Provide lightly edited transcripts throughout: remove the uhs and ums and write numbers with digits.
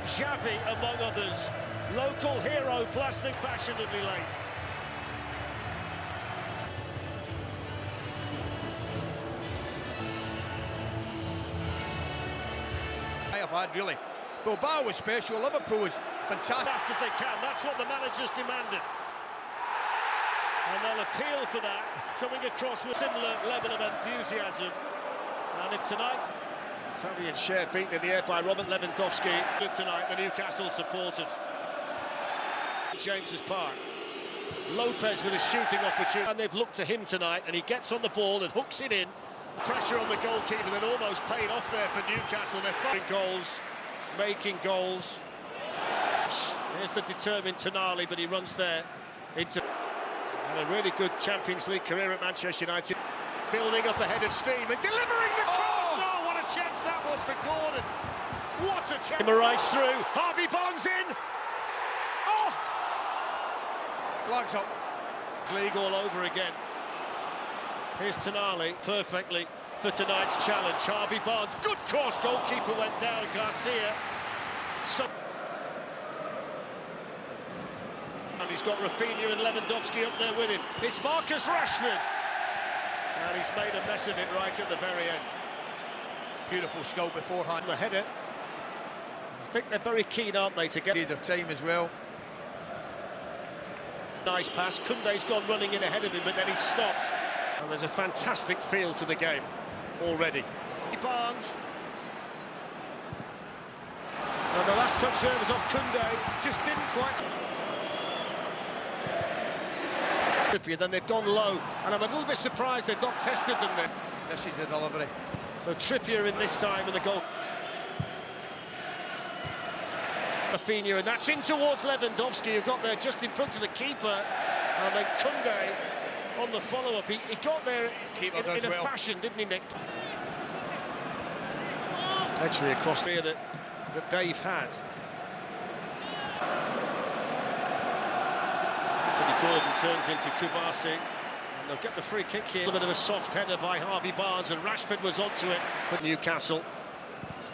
Xavi among others. Local hero blasting fashionably late. I have had, really. Bilbao was special, Liverpool was fantastic. Fast as they can, that's what the managers demanded. And they'll appeal for that, coming across with similar level of enthusiasm. And if tonight, Fabian Schär beaten in the air by Robert Lewandowski. Good tonight, the Newcastle supporters. James's Park. Lopez with a shooting opportunity. And they've looked to him tonight, and he gets on the ball and hooks it in. Pressure on the goalkeeper that almost paid off there for Newcastle. They're fighting goals, making goals. Here's the determined Tonali, but he runs there into... And a really good Champions League career at Manchester United. Building up ahead of steam and delivering the cross! Oh, what a chance that was for Gordon! What a chance! Guimaraes through, Harvey Barnes in! Oh! Flags up. League all over again. Here's Tonali, perfectly for tonight's challenge. Harvey Barnes, good cross, goalkeeper went down, Garcia. And he's got Rafinha and Lewandowski up there with him. It's Marcus Rashford. And he's made a mess of it right at the very end. Beautiful scope beforehand. The header. I think they're very keen, aren't they, to get... Need of time as well. Nice pass. Koundé's gone running in ahead of him, but then he's stopped. And there's a fantastic feel to the game already. Barnes. And the last touch there was on Koundé. Just didn't quite... Then they've gone low, and I'm a little bit surprised they've not tested them then. This is the delivery. So Trippier in this time and the goal. Rafinha, and that's in towards Lewandowski, who got there just in front of the keeper. And then Koundé on the follow-up. He got there in a fashion, didn't he, Nick? Actually across here that Dave had. Gordon turns into Kubasi, and they'll get the free kick here. A bit of a soft header by Harvey Barnes, and Rashford was onto it with Newcastle.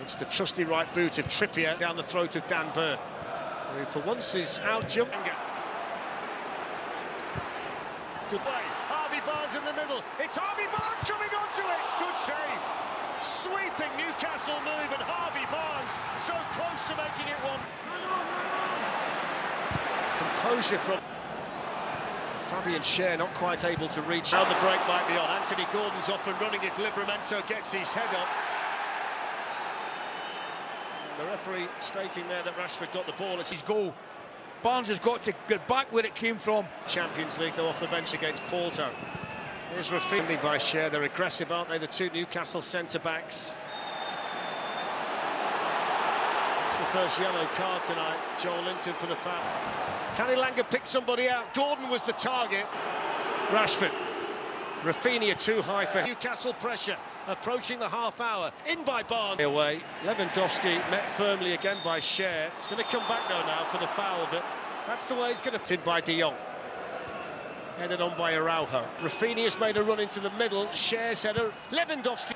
It's the trusty right boot of Trippier down the throat of Dan Burn, who for once is out jumping. Good play, Harvey Barnes in the middle. It's Harvey Barnes coming onto it. Good save. Sweeping Newcastle move, and Harvey Barnes so close to making it one. Composure from Fabian Schär, not quite able to reach. Now the break might be on. Anthony Gordon's off and running if Livramento gets his head up. And the referee stating there that Rashford got the ball. It's his goal. Barnes has got to get back where it came from. Champions League, though, off the bench against Porto. Here's Rafinha by Schär. They're aggressive, aren't they, the two Newcastle centre-backs? It's the first yellow card tonight. Joel Linton for the foul. Can Elanga pick somebody out? Gordon was the target. Rashford. Rafinha too high for Newcastle pressure. Approaching the half hour. In by Barnes. Away. Lewandowski met firmly again by Schär. It's going to come back though now for the foul, but that's the way it's going to... In by De Jong. Headed on by Araujo. Rafinha's made a run into the middle. Schär's header. Lewandowski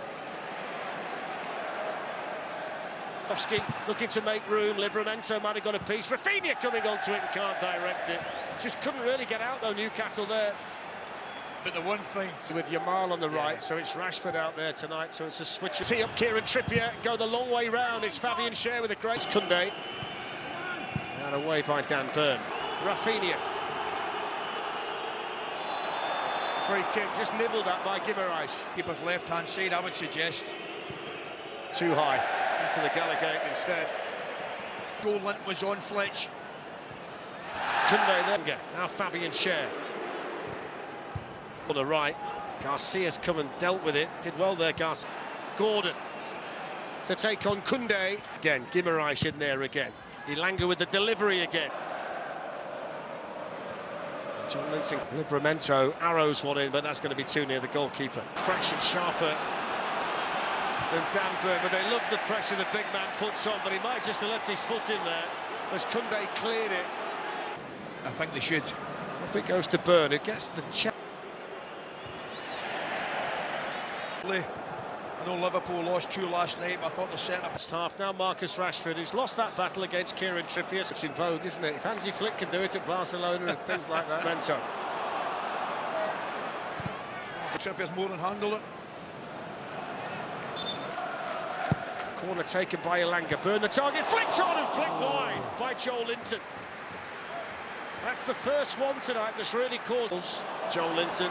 looking to make room. Livramento might have got a piece. Rafinha coming onto it and can't direct it. Just couldn't really get out though, Newcastle there. But the one thing... With Yamal on the right, so it's Rashford out there tonight, so it's a switch. Tee up Kieran Trippier, go the long way round. It's Fabian Schär with a great... Koundé. And away by Dan Burn. Rafinha. Free kick, just nibbled at by Guimaraes. Keeper's left-hand side, I would suggest. Too high. Into the Gallagher instead. Goal was on Fletch. Koundé there. Now Fabian Schär. On the right. Garcia's come and dealt with it. Did well there, Garcia. Gordon to take on Koundé. Again, Guimaraes in there again. Elanga with the delivery again. John Linton. Livramento arrows one in, but that's going to be too near the goalkeeper. Fraction sharper than Dan Burn, but they love the pressure the big man puts on, but he might just have left his foot in there as Koundé cleared it. I think they should. Up it goes to Burn, who gets the chance. And No, Liverpool lost 2 last night, but I thought the centre... First half now, Marcus Rashford, who's lost that battle against Kieran Trippier. It's in vogue, isn't it? If Hansi Flick can do it at Barcelona and things like that. Mento. Trippier's more than handled it. Corner taken by Elanga. Burn the target, flicked on and flicked wide by Joel Linton. That's the first one tonight that's really caused Joel Linton.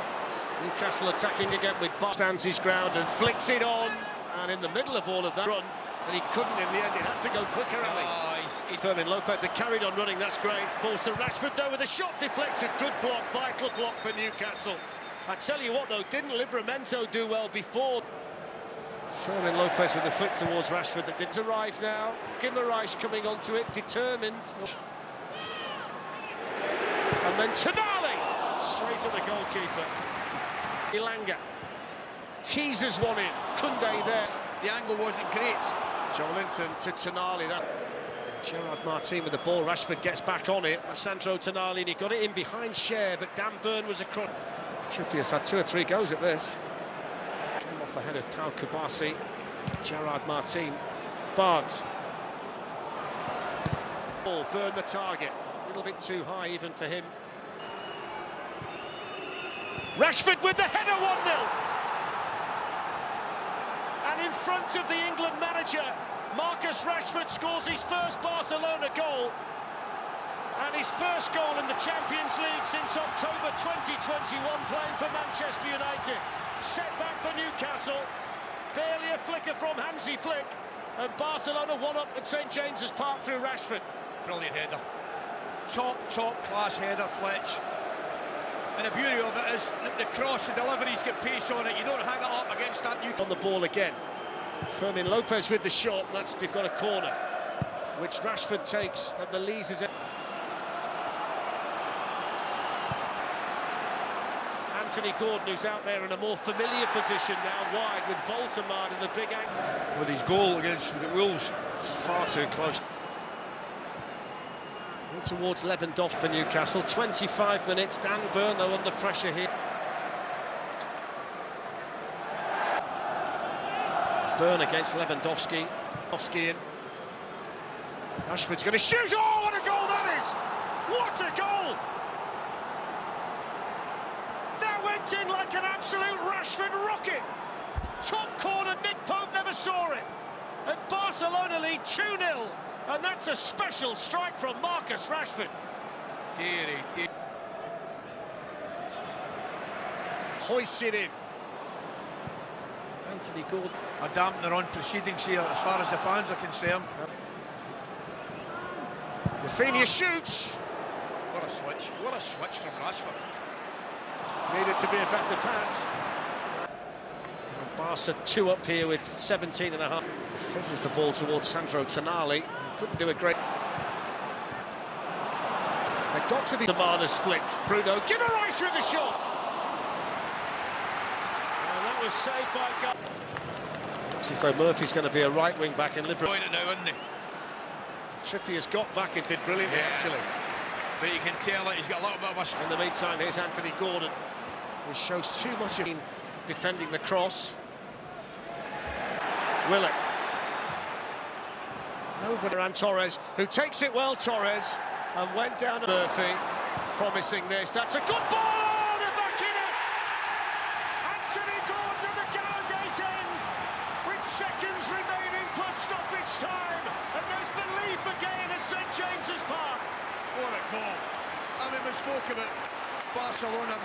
Newcastle attacking again with Bar. Stands his ground and flicks it on. And in the middle of all of that run, and he couldn't in the end, he had to go quicker, Ali. Fermin Lopez had carried on running, that's great. Balls to Rashford though with a shot deflected. Good block, vital block for Newcastle. I tell you what though, didn't Livramento do well before? Fermin Lopez with the flick towards Rashford that didn't arrive now. Guimaraes coming onto it, determined. And then Tonali, straight at the goalkeeper. Elanga teases one in. Koundé there. The angle wasn't great. Joel Linton to Tonali. That Gerard Martin with the ball. Rashford gets back on it. Sandro Tonali, and he got it in behind Cher, but Dan Burn was across. Trippier's had 2 or 3 goes at this. Came off the head of Pau Kubasi. Gerard Martin. Barnes. Ball, Burn the target. A little bit too high even for him. Rashford with the header, 1-0. And in front of the England manager, Marcus Rashford scores his first Barcelona goal. And his first goal in the Champions League since October 2021, playing for Manchester United. Setback for Newcastle. Barely a flicker from Hansi Flick. And Barcelona 1-up at St James's Park through Rashford. Brilliant header. Top class header, Fletch. And the beauty of it is that the cross and deliveries get pace on it. You don't hang it up against that. On the ball again. Fermin Lopez with the shot. They've got a corner, which Rashford takes and the leads is. Anthony Gordon, who's out there in a more familiar position now, wide with Voltemade in the big angle. With his goal against Wolves. It's far too close. In towards Lewandowski for Newcastle. 25 minutes. Dan Burn, though, under pressure here. Burn against Lewandowski. Lewandowski in. Rashford's going to shoot. Oh, what a goal that is! What a goal! That went in like an absolute Rashford rocket. Top corner, Nick Pope never saw it. And Barcelona lead 2-0. And that's a special strike from Marcus Rashford. Deary. Hoisted in. Anthony Gordon. A dampener on proceedings here as far as the fans are concerned. Rafinha shoots. What a switch. What a switch from Rashford. Needed to be a better pass. And Barca 2 up here with 17.5. Fizzes the ball towards Sandro Tonali. Couldn't do a great... They've got to be Demana's flick. Bruno Guimaraes with the shot. And that was saved by God. Looks as though Murphy's going to be a right wing back in Liverpool. It now, isn't he? Trippier's got back and did brilliantly, actually. But you can tell that he's got a little bit of a... In the meantime, here's Anthony Gordon, who shows too much of him defending the cross. Willock. Nobody around Torres, who takes it well, Torres, and went down to Murphy, promising this. That's a good ball, and back in it! Anthony Gordon at the Gallowgate end, with seconds remaining plus stoppage time, and there's belief again at St James's Park. What a goal. I mean, we spoke about Barcelona.